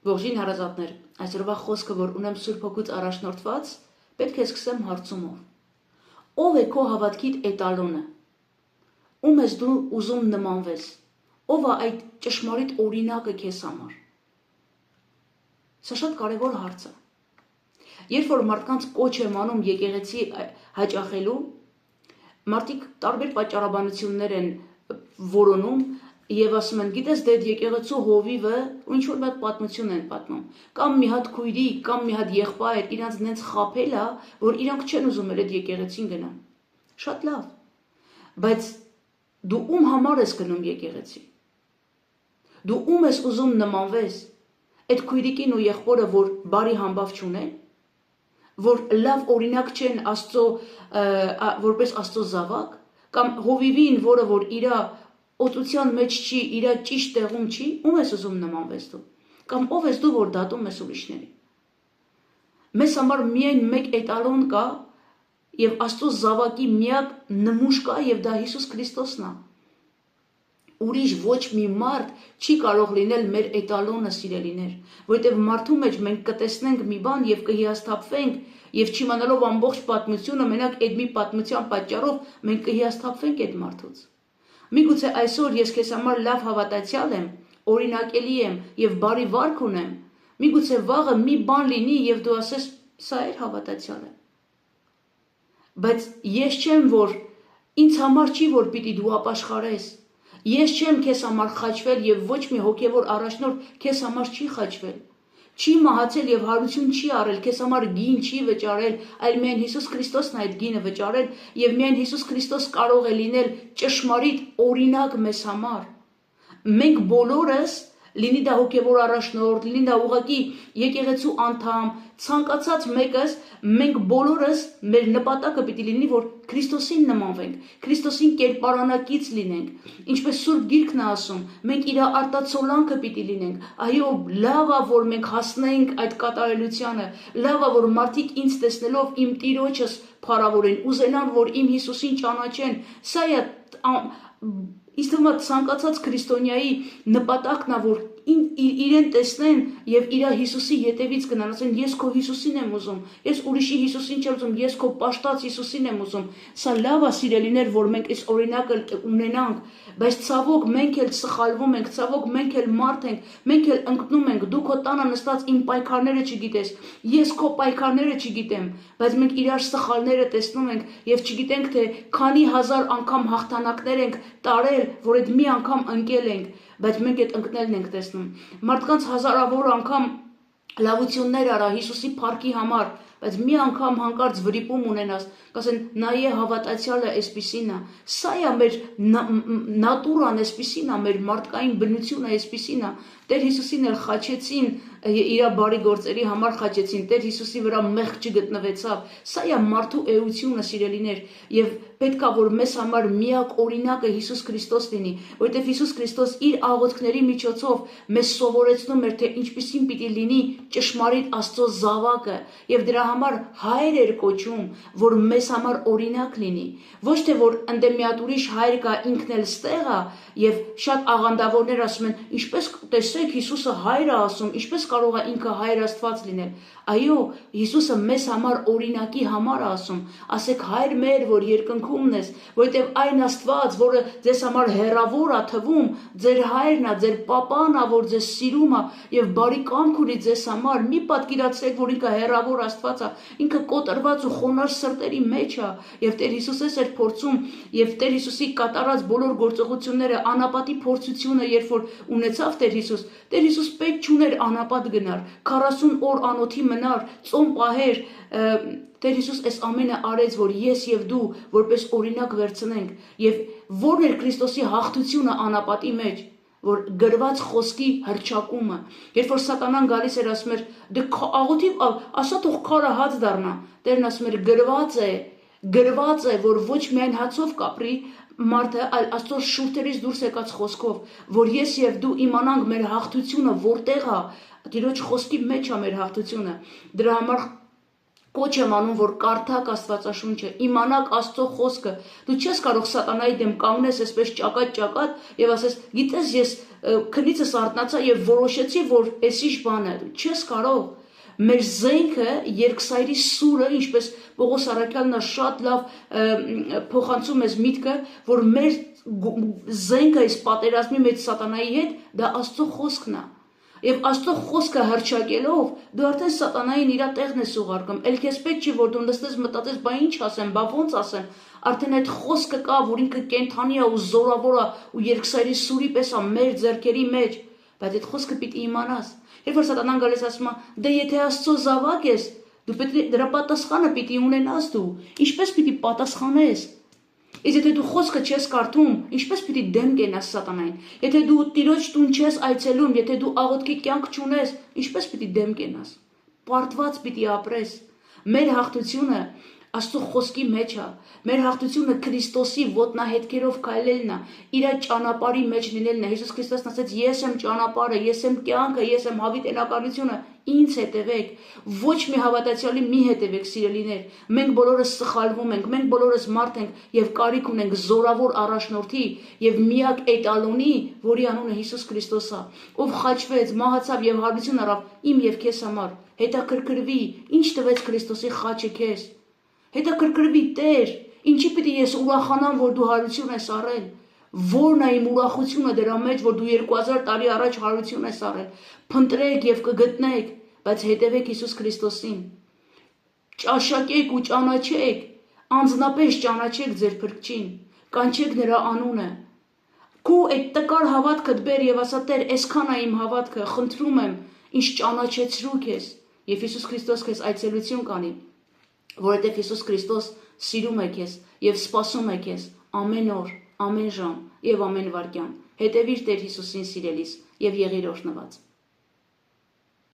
Ողջույն հարազատներ, այսօրվա խոսքը, որ ունեմ Սուրբ Հոգուց առաջնորդված, պետք է սկսեմ հարցումով. ով է քո հավատքիդ էտալոնը, ում ես դու ուզում նմանվես, ով է այդ ճշմարիտ օրինակը քեզ համար։ Սա շատ կարևոր հարց է։ Երբ որ մարդկանց կոչ եմ անում եկեղեցի հաճախելու, մարդիկ տարբեր պատճառաբանություններ են որոնում եւ ասում են, գիտես, դե եկեղեցու հովիվը ինչ որ մի պատմություն են պատմում, կամ մի հատ քույրի, կամ մի հատ եղբայր իրանց նենց խաբել է, որ իրանք չեն ուզում այդ եկեղեցին գնան։ Շատ լավ, բայց դու ում համար ես գնում եկեղեցի։ Դու ում ես ուզում նմանվես։ Այդ քույրիկին ու եղբորը, որ բարի համբավ չունեն, որ լավ օրինակ չեն Աստծո, որպես Աստծո զավակ, կամ հովիվին, որը որ իրա օծության մեջ չի, իրա ճիշտ տեղում չի, ում ես ուզում նմանվես դու, կամ ով ես դու, որ դատում ես ուրիշների։ Մեզ համար միայն մեկ էտալոն կա եւ Աստծո զավակի միակ նմուշ կա եւ դա Հիսուս Քրիստոսն է։ Ուրիշ ոչ մի մարդ չի կարող լինել մեր էտալոնը, սիրելիներ, որովհետև մարդու մեջ մենք կտեսնենք մի բան եւ կհիասթափվենք եւ չիմանալով ամբողջ պատմությունը, մենակ այդ մի պատմության պատճառով մենք կհիասթափվենք այդ մարդուց։ Միգուցե այսօր ես քեզ համար լավ հավատացյալ եմ, օրինակելի եմ եւ բարի վարք ունեմ, միգուցե վաղը մի բան լինի եւ դու ասես, սա էր հավատացյալը։ Բայց ես չեմ, որ ինձ համար չի, որ պիտի դու ապաշխարես։ Ես չեմ քեզ համար խաչվել եւ ոչ մի հոգեվոր առաջնորդ քեզ համար չի խաչվել։ Չի մահացել եւ հարություն չի առել, քեզ համար գին չի վճարել, այլ միայն Հիսուս Քրիստոսն է այդ գինը վճարել եւ միայն Հիսուս Քրիստոս կարող է լինել ճշմարիտ օրինակ մեզ համար։ Մենք բոլորս, լինի դա հոգևոր առաջնորդ, լինի դա ուղղակի եկեղեցու անդամ, ցանկացած մեկս, մենք բոլորս մեր նպատակը պիտի լինի, որ Քրիստոսին նմանվենք, Քրիստոսին կերպարանակից լինենք, ինչպես Սուրբ Գիրքն է ասում, մենք իր արտացոլանքը պիտի լինենք, այո, լավ է, որ մենք հասնենք այդ կատարելությանը, լավ է, որ մարդիկ ինձ տեսնելով իմ Տիրոջս փառավորեն, ուզենան, որ իմ Հիսուսին ճանաչեն, սա է Ինձ թվում է ցանկացած քրիստոնյայի նպատակն է, որ իրեն տեսնեն եւ իր Հիսուսի ետևից գնան, ասեն, ես քո Հիսուսին եմ ուզում, ես ուրիշի Հիսուսին չեմ ուզում, ես քո պաշտած Հիսուսին եմ ուզում։ Սա լավ է, սիրելիներ, որ մենք այս օրինակը ունենանք, բայց ցավոք մենք էլ սխալվում ենք, ցավոք մենք էլ մարդ ենք, մենք էլ ընկնում ենք, դու քո տանը նստած իմ պայքարները չգիտես, ես քո պայքարները չգիտեմ, բայց մենք իրար սխալները տեսնում ենք եւ չգիտենք թե քանի հազար անգամ հաղթանակներ ենք տարել, որ այդ մի անգամ ընկել ենք, բայց մենք այդ ընկնելն ենք տեսնում։ Մարդկանց հազարավոր անգամ լավություններ արա Հիսուսի փառքի համար, բայց մի անգամ հանկարծ վրիպում ունենաս, կասեն, նայե հավատացյալը այսպիսին է, սա է մեր նատուրան, այսպիսին է մեր մարդկային բնությունը, այսպիսին է։ Տեր Հիսուսին էլ խաչեցին, իր բարի գործերի համար խաչեցին, Տեր Հիսուսի վրա մեղք չգտնվեցավ։ Սա է մարդու էությունը, սիրելիներ, եւ պետք է որ մեզ համար միակ օրինակը Հիսուս Քրիստոս լինի, որովհետեւ Հիսուս Քրիստոս իր աղոթքների միջոցով մեզ սովորեցնում էր, թե ինչպիսին պիտի լինի ճշմարիտ Աստծո զավակը, եւ դրա համար հայր էր կոչում, որ մեզ համար օրինակ լինի։ Ոչ թե որ ընդ մի հատ ուրիշ հայր կա, ինքն էլ ստեղ է, եւ շատ աղանդավորներ ասում են, ինչպես տեսեք Հիսուսը հայր է ասում, ինչպես կարող է ինքը հայր Աստված լինել։ Այո, Հիսուսը մեզ համար օրինակի համար է ասում, ասեք հայր մեր, որ երկնքումն ես, որովհետև այն Աստված, որը ձեզ համար հեռավոր է թվում, ձեր հայրն է, ձեր պապան է, որ ձեզ սիրում է եւ բարի կամք ունի ձեզ համար, մի պատկերացրեք, որ ինքը հեռավոր Աստված է, ինքը կոտրված ու խոնարհ սրտերի մեջ է, եւ Տեր Հիսուսս էր փորձում, եւ Տեր Հիսուսի կատարած բոլոր գործողությունները, անապատի փորձությունը, երբ որ ունեցավ Տեր Հիսուս պետք չուներ անապատ գնար, 40 օր անոթի մնար, ծոմ պահեր, Տեր Հիսուս այս ամենը արեց, որ ես եւ դու որպես օրինակ վերցնենք, եւ որն էր Քրիստոսի հաղթությունը անապատի մեջ, որ գրված խոսքի հռչակումը, երբ որ սատանան գալիս էր ասում էր, դե աղոթի, ասա թող քարը հաց դառնա, Տերն ասում էր գրված է, որ ոչ միայն հացով կապրի մարդը, այլ Աստծո շուրթերից դուրս եկած խոսքով, որ ես եւ դու իմանանք մեր հաղթությունը որտեղ է, Տիրոջ խոսքի մեջ է մեր հաղթությունը։ Դրա համար Կոչ եմ անում, որ կարդաք Աստվածաշունչը, իմանաք Աստծո խոսքը։ Դու չես կարող սատանայի դեմ կանգնես այսպես ճակատ եւ ասես, գիտես, ես քնիցս արթնացա եւ որոշեցի, որ էսիշ բան է։ Դու չես կարող։ Մեր զենքը երկսայրի սուրը, ինչպես Պողոս Առաքյալն շատ լավ փոխանցում է միտքը, որ մեր զենքը այս պատերազմի մեջ սատանայի հետ դա Աստծո խոսքն է։ Եվ Աստծո խոսքը հռչակելով, դու արդեն սատանային իր տեղն ես ուղարկում։ Էլ քեզ պետք չի, որ դու նստես մտածես, բա ինչ ասեմ, բա ոնց ասեմ։ Արդեն այդ խոսքը կա, որ ինքը կենթանի է ու զորավոր է ու երկսայրի սուրի պես է մեր ձեռքերի մեջ։ Բայց այդ խոսքը պիտի իմանաս։ Երբ որ սատանան գալիս ասում է, դե եթե Աստծո զավակ ես, դու պետք է դրա պատասխանը պիտի ունենաս դու։ Ինչպես պիտի պատասխանես։ Իսկ եթե դու խոսքը չես կարդում, ինչպես պիտի դեմ կենաս սատանային։ Եթե դու Տիրոջ տուն չես այցելում, եթե դու աղոթքի կյանք չունես, ինչպես պիտի դեմ կենաս։ Պարտված պիտի ապրես։ Մեր հաղթությունը Աստծո խոսքի մեջ է։ Մեր հաղթությունը Քրիստոսի ոտնահետքերով քայլելն է, իր ճանապարհի մեջ լինելն է։ Հիսուս Քրիստոսն ասաց. Ես եմ ճանապարհը, ես եմ կյանքը, ես եմ հավիտենականությունը, ինձ հետևեք։ Ոչ մի հավատացյալի մի հետևեք, սիրելիներ։ Մենք բոլորս սխալվում ենք, մենք բոլորս մարդ ենք եւ կարիք ունենք զորավոր առաջնորդի եւ միակ էտալոնի, որի անունը Հիսուս Քրիստոս է, ով խաչվեց, մահացավ եւ հարություն առավ իմ եւ քեզ համար։ Հետաքրքրվի, ինչ տվեց Քրիստոսի խաչը քեզ։ Հետաքրքրվի Տեր, ինչի պիտի ես ուրախանամ, որ դու հարություն ես առել։ Որն է իմ ուրախությունը դրա մեջ, որ դու 2000 տարի առաջ հարություն ես առել։ Փնտրեք եւ կգտնեք, բայց հետևեք Հիսուս Քրիստոսին։ Ճաշակեք ու ճանաչեք, անձնապես ճանաչեք ձեր Փրկչին, կանչեք նրա անունը։ Քու այդ տկար հավատքդ բեր եւ ասա. Տեր, այսքան է իմ հավատքը, խնդրում եմ, ինչ ճանաչեցրու քեզ, եւ Հիսուս Քրիստոս քեզ այցելություն կանի, որովհետեւ Հիսուս Քրիստոս սիրում է քեզ եւ սպասում է քեզ ամեն օր, ամեն ժամ եւ ամեն վայրկյան։ Հետևիր Տեր Հիսուսին սիրելիս եւ եղիր օրհնված։